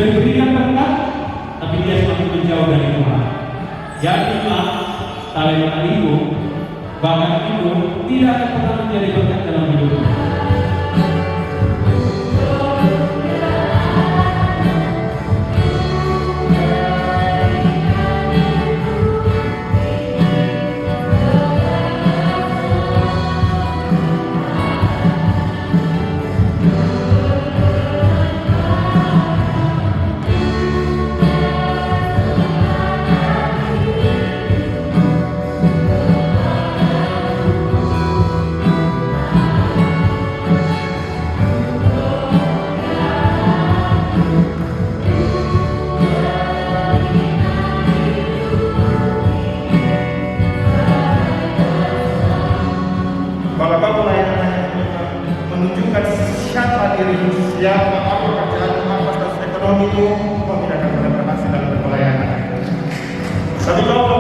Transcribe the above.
diberikan berkat, tapi dia semakin menjauh dari Tuhan. Jadilah talenta itu, bakat itu tidak akan pernah menjadi berkat dalam hidupnya. Siapa diri, siapa apa pekerjaan, apa status ekonomi itu, kau tidak akan berhasil dalam pelayanan. Tapi kalau